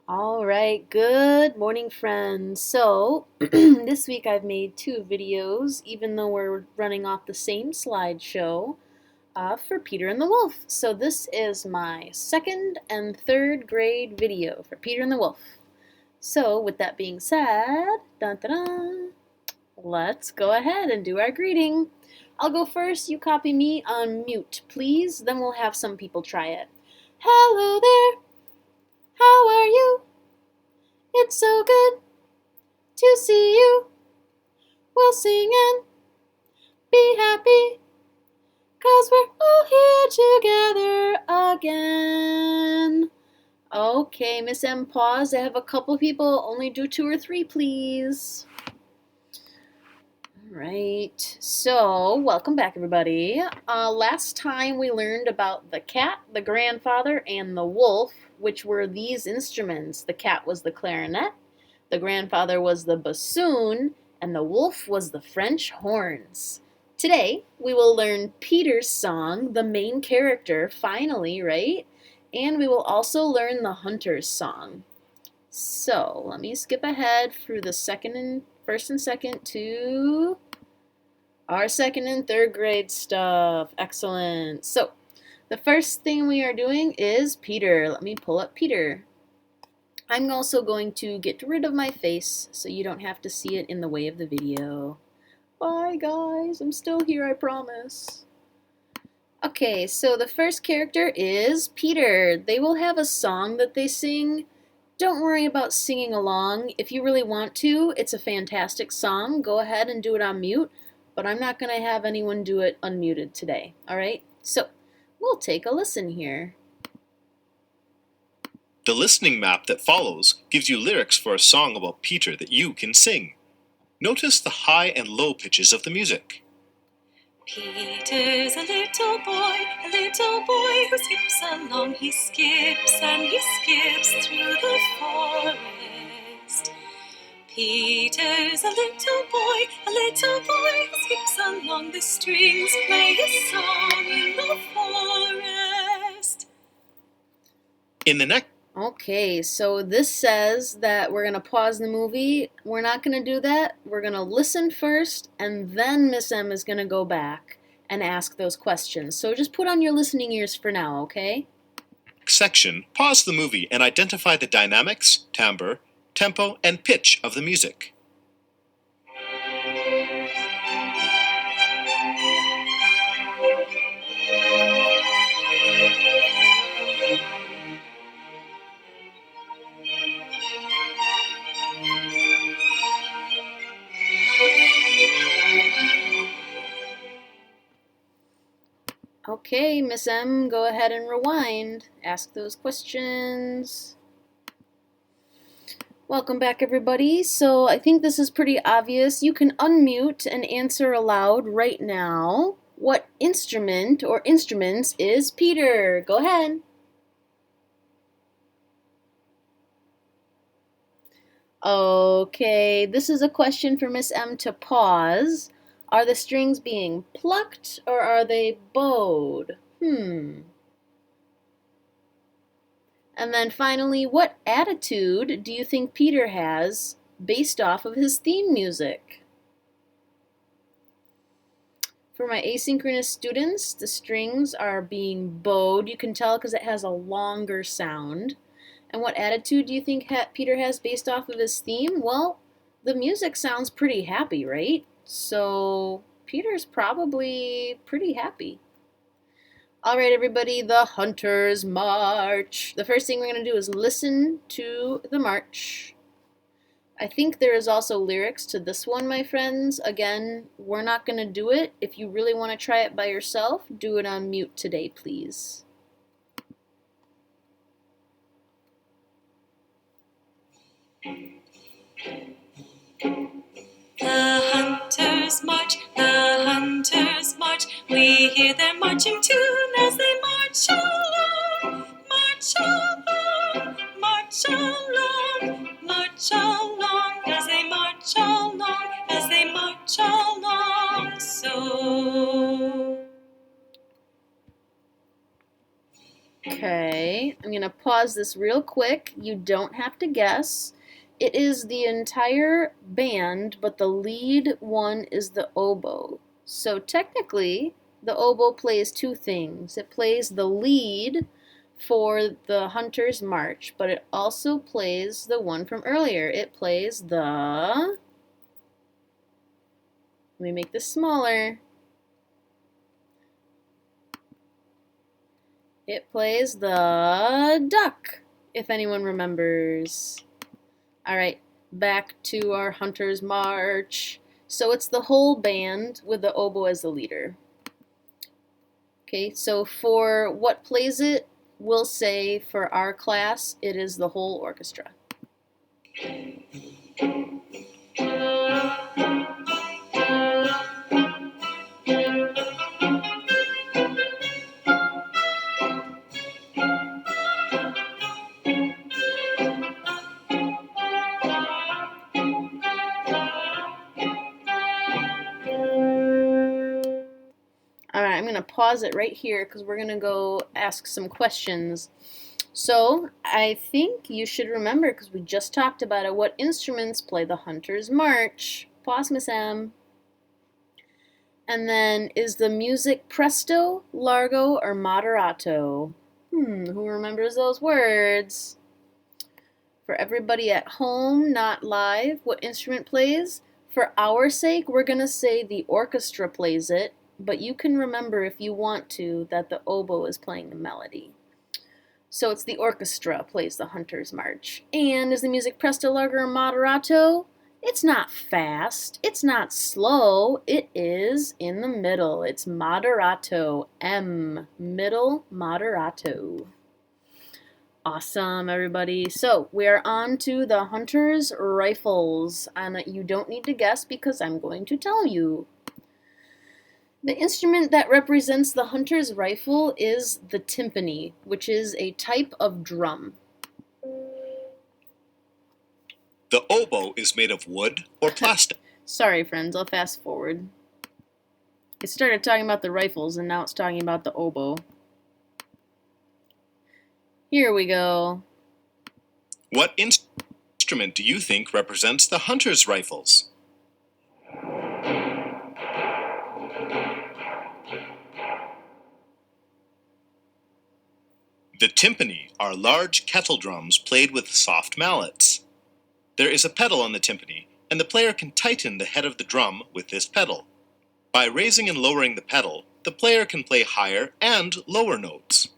All right, good morning, friends. So, this week I've made two videos, even though we're running off the same slideshow, for Peter and the Wolf. So, this is my second and third grade video for Peter and the Wolf. So, with that being said, dun, dun, dun, let's go ahead and do our greeting. I'll go first. You copy me on mute, please. Then we'll have some people try it. Hello there. How are you? It's so good to see you. We'll sing and be happy, 'cause we're all here together again. Okay, Miss M, pause. I have a couple people. Only do 2 or 3, please. All right. So, welcome back, everybody. Last time we learned about the cat, the grandfather, and the wolf, which were these instruments. The cat was the clarinet, the grandfather was the bassoon, and the wolf was the French horns. Today, we will learn Peter's song, the main character, finally, right? And we will also learn the hunter's song. So, let me skip ahead through the first and second to our second and third grade stuff. Excellent. So, the first thing we are doing is Peter. Let me pull up Peter. I'm also going to get rid of my face so you don't have to see it in the way of the video. Bye guys, I'm still here, I promise. Okay, so the first character is Peter. They will have a song that they sing. Don't worry about singing along. If you really want to, it's a fantastic song. Go ahead and do it on mute, but I'm not going to have anyone do it unmuted today, alright? So, we'll take a listen here. The listening map that follows gives you lyrics for a song about Peter that you can sing. Notice the high and low pitches of the music. Peter's a little boy who skips along. He skips and he skips through the forest. Peter's a little boy who skips along. The strings play a song in the forest. In the next Okay, so this says that we're going to pause the movie. We're not going to do that. We're going to listen first, and then Miss M is going to go back and ask those questions. So just put on your listening ears for now, okay? section, pause the movie and identify the dynamics, timbre, tempo, and pitch of the music. Okay, Miss M, go ahead and rewind. Ask those questions. Welcome back, everybody. So I think this is pretty obvious. You can unmute and answer aloud right now. What instrument or instruments is Peter? Go ahead. Okay, this is a question for Miss M to pause. Are the strings being plucked or are they bowed? And then finally, what attitude do you think Peter has based off of his theme music? For my asynchronous students, the strings are being bowed. You can tell because it has a longer sound. And what attitude do you think Peter has based off of his theme? Well, the music sounds pretty happy, right? So Peter's probably pretty happy. All right, everybody, the Hunters March. The first thing we're going to do is listen to the march. I think there is also lyrics to this one, my friends. Again, we're not going to do it. If you really want to try it by yourself, do it on mute today, please. The hunters march, we hear their marching tune as they march along, march along, march along, march along, as they march along, as they march along, so. Okay, I'm going to pause this real quick. You don't have to guess. It is the entire band, but the lead one is the oboe. So technically, the oboe plays two things. It plays the lead for the Hunter's March, but it also plays the one from earlier. It plays the... Let me make this smaller. It plays the duck, if anyone remembers. All right, back to our Hunter's March. So it's the whole band with the oboe as the leader. Okay, so for what plays it, we'll say for our class, it is the whole orchestra. Alright, I'm going to pause it right here because we're going to go ask some questions. So, I think you should remember, because we just talked about it, what instruments play the Hunter's March. Pause, Miss M. And then, is the music presto, largo, or moderato? Who remembers those words? For everybody at home, not live, what instrument plays? For our sake, we're going to say the orchestra plays it. But you can remember, if you want to, that the oboe is playing the melody. So it's the orchestra plays the Hunter's March. And is the music presto, largo, or moderato? It's not fast. It's not slow. It is in the middle. It's moderato. M. Middle moderato. Awesome, everybody. So we are on to the Hunter's Rifles. And you don't need to guess because I'm going to tell you. The instrument that represents the hunter's rifle is the timpani, which is a type of drum. The oboe is made of wood or plastic. Sorry, friends, I'll fast forward. It started talking about the rifles, and now it's talking about the oboe. Here we go. What instrument do you think represents the hunter's rifles? The timpani are large kettle drums played with soft mallets. There is a pedal on the timpani, and the player can tighten the head of the drum with this pedal. By raising and lowering the pedal, the player can play higher and lower notes.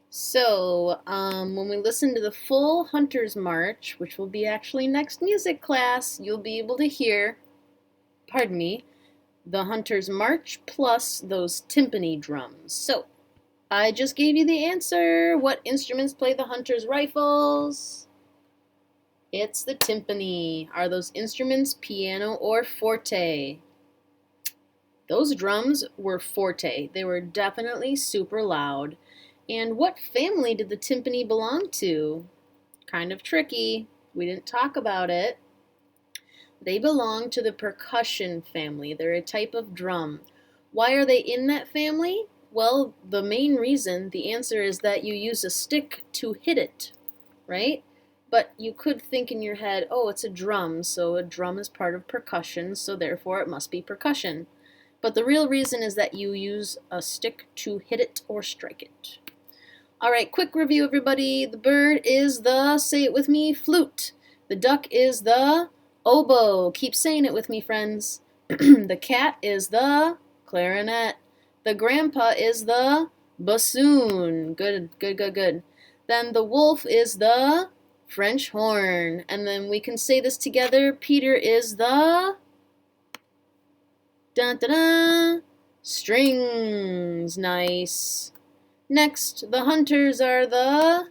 So, when we listen to the full Hunter's March, which will be actually next music class, you'll be able to hear, the Hunter's March plus those timpani drums. So, I just gave you the answer. What instruments play the Hunter's Rifles? It's the timpani. Are those instruments piano or forte? Those drums were forte. They were definitely super loud. And what family did the timpani belong to? Kind of tricky. We didn't talk about it. They belong to the percussion family. They're a type of drum. Why are they in that family? Well, the main reason, the answer is that you use a stick to hit it, right? But you could think in your head, oh, it's a drum, so a drum is part of percussion, so therefore it must be percussion. But the real reason is that you use a stick to hit it or strike it. All right, quick review, everybody. The bird is the, say it with me, flute. The duck is the oboe. Keep saying it with me, friends. The cat is the clarinet. The grandpa is the bassoon. Good. Then the wolf is the French horn. And then we can say this together. Peter is the dun-dun-dun, strings. Nice. Next, the hunters are the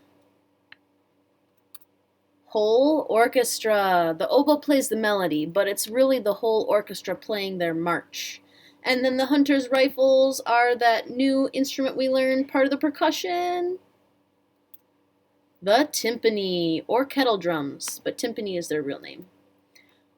whole orchestra. The oboe plays the melody, but it's really the whole orchestra playing their march. And then the hunter's rifles are that new instrument we learned, part of the percussion. The timpani, or kettle drums, but timpani is their real name.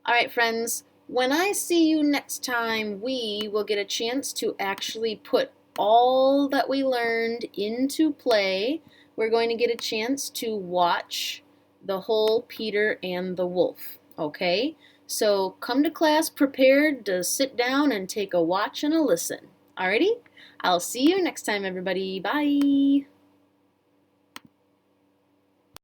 All right, friends, when I see you next time, we will get a chance to actually put all that we learned into play, we're going to get a chance to watch the whole Peter and the Wolf, okay? So come to class prepared to sit down and take a watch and a listen. Alrighty? I'll see you next time, everybody. Bye!